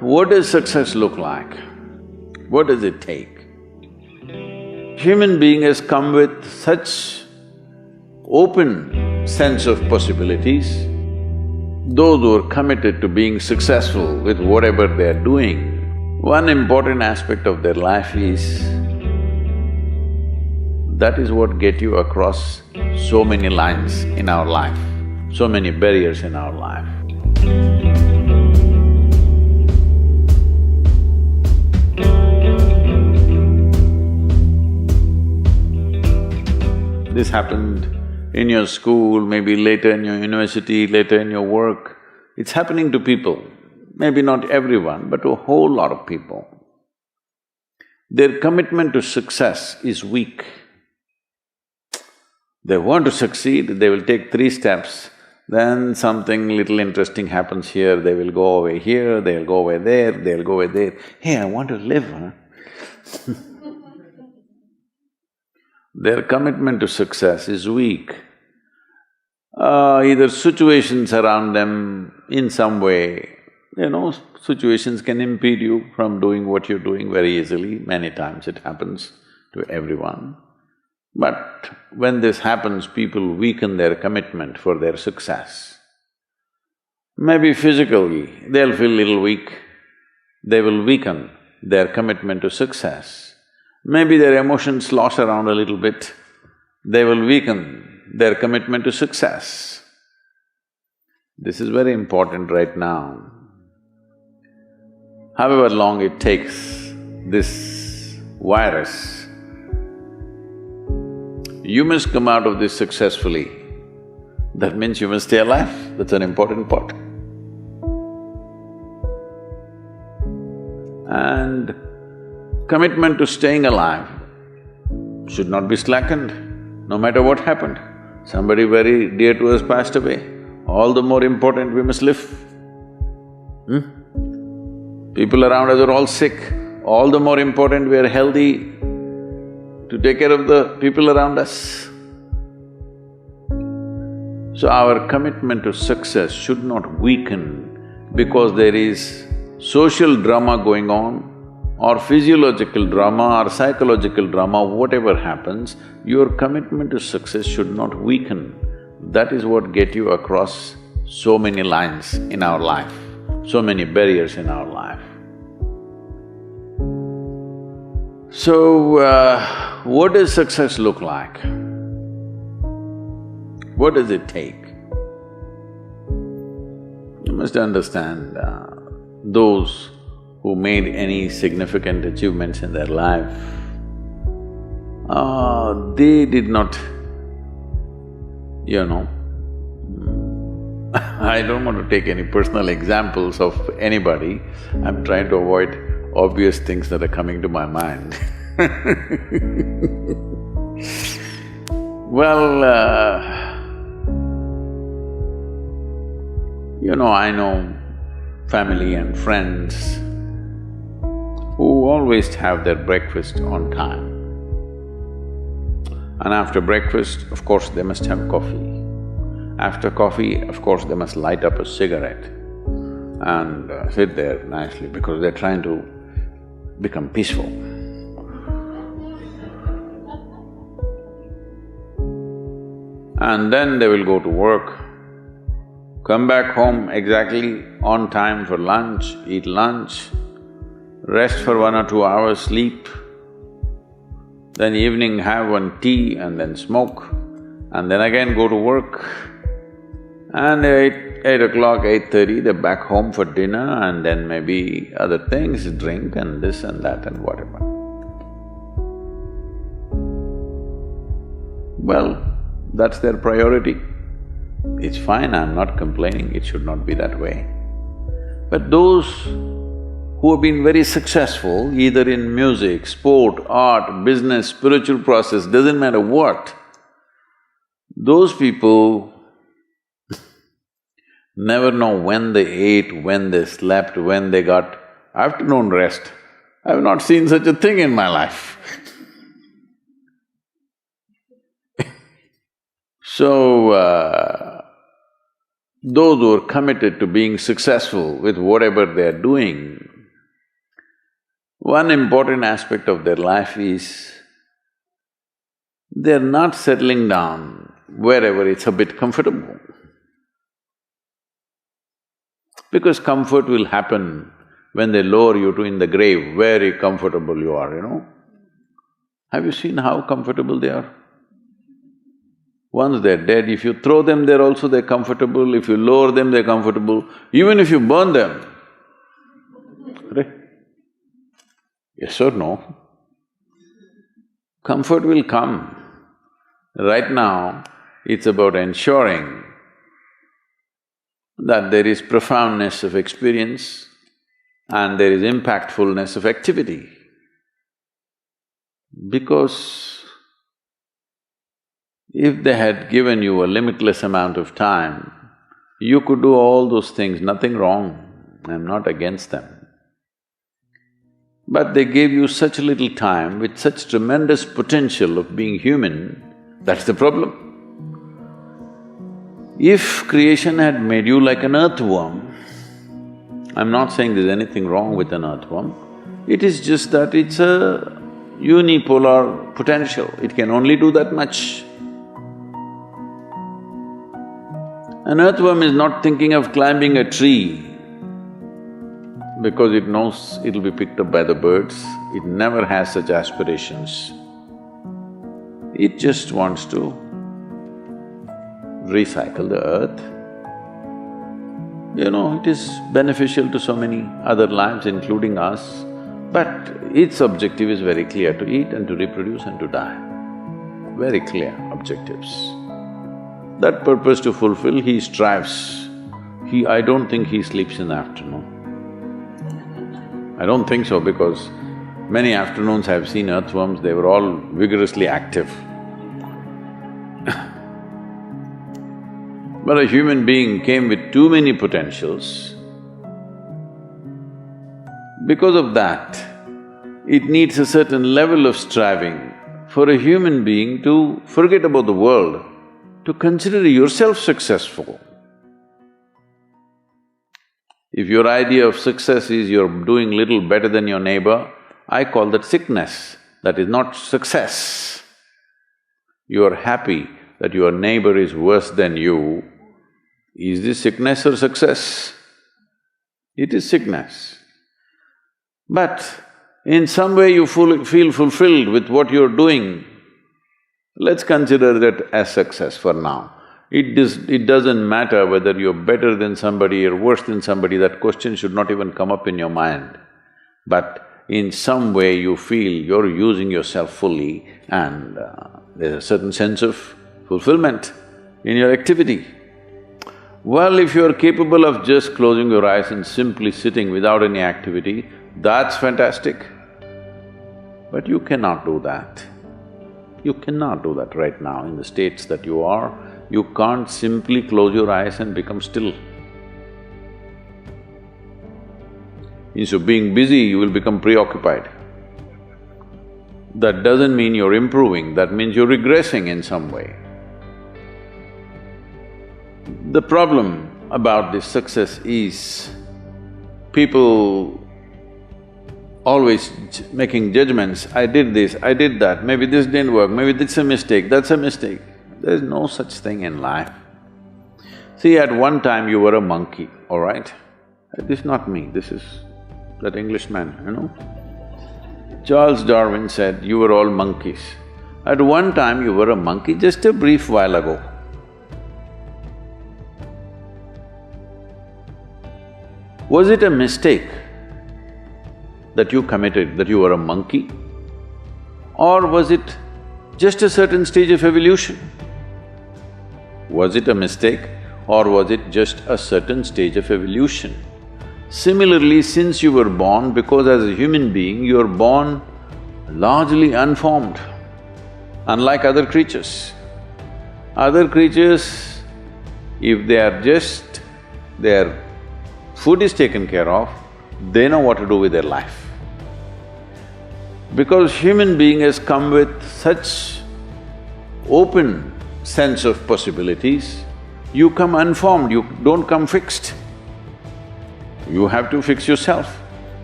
What does success look like? What does it take? Human being has come with such open sense of possibilities. Those who are committed to being successful with whatever they are doing, one important aspect of their life is that is what get you across so many lines in our life, so many barriers in our life. This happened in your school, maybe later in your university, later in your work. It's happening to people, maybe not everyone, but to a whole lot of people. Their commitment to success is weak. They want to succeed, they will take 3 steps, then something little interesting happens here, they will go away here, they'll go away there, they'll go away there. Hey, I want to live, huh? Their commitment to success is weak. Either situations around them in some way, situations can impede you from doing what you're doing very easily. Many times it happens to everyone. But when this happens, people weaken their commitment for their success. Maybe physically, they'll feel little weak, they will weaken their commitment to success. Maybe their emotions slosh around a little bit, they will weaken their commitment to success. This is very important right now. However long it takes, this virus, you must come out of this successfully. That means you must stay alive, that's an important part. And commitment to staying alive should not be slackened, no matter what happened. Somebody very dear to us passed away, all the more important we must live. People around us are all sick, all the more important we are healthy to take care of the people around us. So our commitment to success should not weaken because there is social drama going on, or physiological drama or psychological drama, whatever happens, your commitment to success should not weaken. That is what get you across so many lines in our life, so many barriers in our life. So, what does success look like? What does it take? You must understand, those who made any significant achievements in their life, they did not, I don't want to take any personal examples of anybody, I'm trying to avoid obvious things that are coming to my mind. Well, I know family and friends who always have their breakfast on time. And after breakfast, of course, they must have coffee. After coffee, of course, they must light up a cigarette and sit there nicely because they're trying to become peaceful. And then they will go to work, come back home exactly on time for lunch, eat lunch, rest for 1 or 2 hours, sleep, then evening have one tea and then smoke, and then again go to work. And 8 o'clock, 8:30, they're back home for dinner and then maybe other things, drink and this and that and whatever. Well, that's their priority. It's fine, I'm not complaining, it should not be that way. But those who have been very successful, either in music, sport, art, business, spiritual process, doesn't matter what, those people never know when they ate, when they slept, when they got afternoon rest. I've not seen such a thing in my life. So, those who are committed to being successful with whatever they are doing, One important aspect of their life is they're not settling down wherever it's a bit comfortable. Because comfort will happen when they lower you to in the grave, very comfortable you are, you know. Have you seen how comfortable they are? Once they're dead, if you throw them there also they're comfortable, if you lower them they're comfortable, even if you burn them. Right? Yes or no? Comfort will come. Right now, it's about ensuring that there is profoundness of experience and there is impactfulness of activity. Because if they had given you a limitless amount of time, you could do all those things, nothing wrong, I'm not against them. But they gave you such little time with such tremendous potential of being human, that's the problem. If creation had made you like an earthworm, I'm not saying there's anything wrong with an earthworm, it is just that it's a unipolar potential, it can only do that much. An earthworm is not thinking of climbing a tree because it knows it'll be picked up by the birds, it never has such aspirations. It just wants to recycle the earth. You know, it is beneficial to so many other lives, including us, but its objective is very clear, to eat and to reproduce and to die. Very clear objectives. That purpose to fulfill, he strives. I don't think he sleeps in the afternoon. I don't think so, because many afternoons I've seen earthworms, they were all vigorously active. But a human being came with too many potentials. Because of that, it needs a certain level of striving for a human being to forget about the world, to consider yourself successful. If your idea of success is you're doing little better than your neighbor, I call that sickness, that is not success. You're happy that your neighbor is worse than you, is this sickness or success? It is sickness. But in some way you feel fulfilled with what you're doing, let's consider that as success for now. It doesn't matter whether you're better than somebody or worse than somebody, that question should not even come up in your mind. But in some way you feel you're using yourself fully and there's a certain sense of fulfillment in your activity. Well, if you're capable of just closing your eyes and simply sitting without any activity, that's fantastic. But you cannot do that. You cannot do that right now in the states that you are. You can't simply close your eyes and become still. Instead of being busy, you will become preoccupied. That doesn't mean you're improving, that means you're regressing in some way. The problem about this success is people always making judgments, I did this, I did that, maybe this didn't work, maybe this is a mistake, that's a mistake. There's no such thing in life. See, at one time you were a monkey, all right? This is not me, this is that Englishman, you know? Charles Darwin said, you were all monkeys. At one time you were a monkey, just a brief while ago. Was it a mistake that you committed, that you were a monkey? Or was it just a certain stage of evolution? Was it a mistake or was it just a certain stage of evolution? Similarly, since you were born, because as a human being, you're born largely unformed, unlike other creatures. Other creatures, if they are just… their food is taken care of, they know what to do with their life. Because human being has come with such open sense of possibilities, you come unformed, you don't come fixed. You have to fix yourself.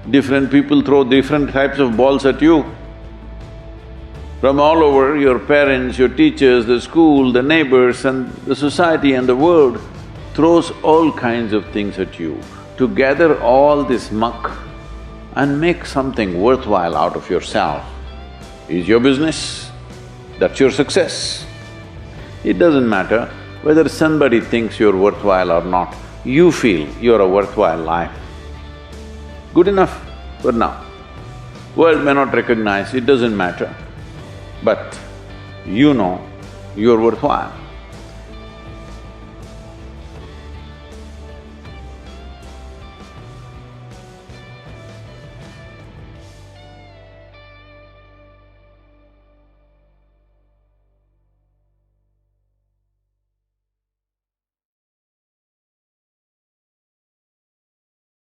Different people throw different types of balls at you. From all over, your parents, your teachers, the school, the neighbors and the society and the world throws all kinds of things at you. To gather all this muck and make something worthwhile out of yourself is your business. That's your success. It doesn't matter whether somebody thinks you're worthwhile or not, you feel you're a worthwhile life. Good enough for now. World may not recognize, it doesn't matter, but you know you're worthwhile.